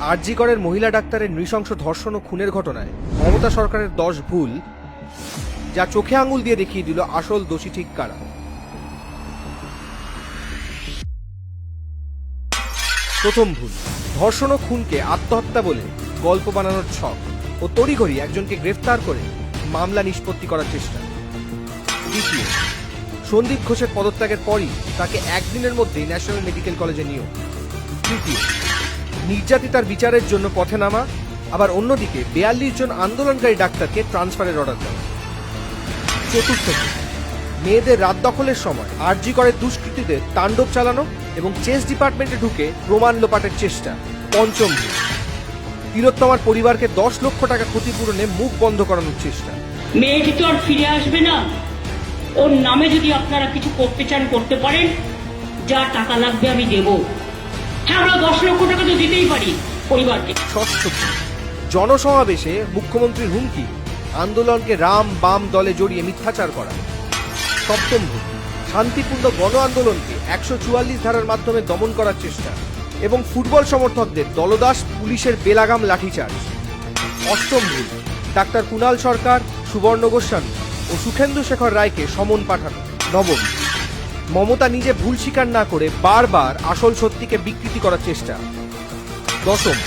আরজি করের মহিলা ডাক্তারের নৃশংস ধর্ষণ ও খুনের ঘটনায় মমতা সরকারের 10 ভুল, যা চোখে আঙুল দিয়ে দেখিয়ে দিল আসল দোষী ঠিক কারা। প্রথম ভুল, ধর্ষণ ও খুনকে আত্মহত্যা বলে গল্প বানানোর ছক ও তড়িঘড়ি একজনকে গ্রেফতার করে মামলা নিষ্পত্তি করার চেষ্টা। দ্বিতীয়, সন্দীপ ঘোষের পদত্যাগের পরই তাকে একদিনের মধ্যেই ন্যাশনাল মেডিকেল কলেজে নিয়োগ। তৃতীয়, নির্যাতিতার বিচারের জন্য পথে নামা, আবার অন্যদিকে 42 জন আন্দোলনকারী ডাক্তারকে ট্রান্সফারের অর্ডার দেওয়া। চতুর্থ, মেয়েদের রাত দখলের সময় আরজি করে দুষ্কৃতীদের তাণ্ডব চালানো এবং চেস ডিপার্টমেন্টে ঢুকে প্রমাণ লোপাটের চেষ্টা। পঞ্চম, তিলোত্তমার পরিবারকে 10 লক্ষ টাকা ক্ষতিপূরণে মুখ বন্ধ করানোর চেষ্টা। মেয়েটি তো আর ফিরে আসবে না, ওর নামে যদি আপনারা কিছু করতে চান করতে পারেন, যা টাকা লাগবে আমি দেব। হ্যাঁ, আমরা 10 লক্ষ টাকা তো দিতেই পারি পরিবারকে। ষষ্ঠ, জনসমাবেশে মুখ্যমন্ত্রীর হুমকি, আন্দোলনকে রাম বাম দলে জড়িয়ে মিথ্যাচার করা। সপ্তম, শান্তিপূর্ণ গণ আন্দোলনকে 144 ধারার মাধ্যমে দমন করার চেষ্টা এবং ফুটবল সমর্থকদের দলদাস পুলিশের বেলাগাম লাঠিচার্জ। অষ্টম ভুল, ডাক্তার কুণাল সরকার, সুবর্ণ গোস্বামী ও সুখেন্দু শেখর রায়কে সমন পাঠানো। নবম, মমতা নিজে ভুল স্বীকার না করে বারবার আসল সত্যিকে বিকৃতি করার চেষ্টা। দশম,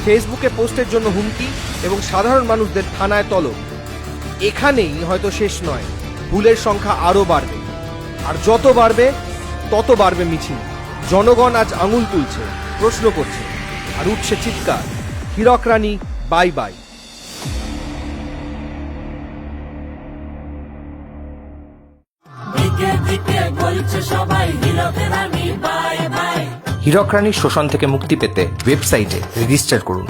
ফেসবুকে পোস্টের জন্য হুমকি এবং সাধারণ মানুষদের থানায় তলব। এখানেই হয়তো শেষ নয়, ভুলের সংখ্যা আরও বাড়বে, আর যত বাড়বে তত বাড়বে মিছিল। জনগণ আজ আঙুল তুলছে, প্রশ্ন করছে, আর উঠছে চিৎকার, হীরক রানী বাই বাই। হীরক রানীর শোষণ থেকে মুক্তি পেতে ওয়েবসাইটে রেজিস্টার করুন।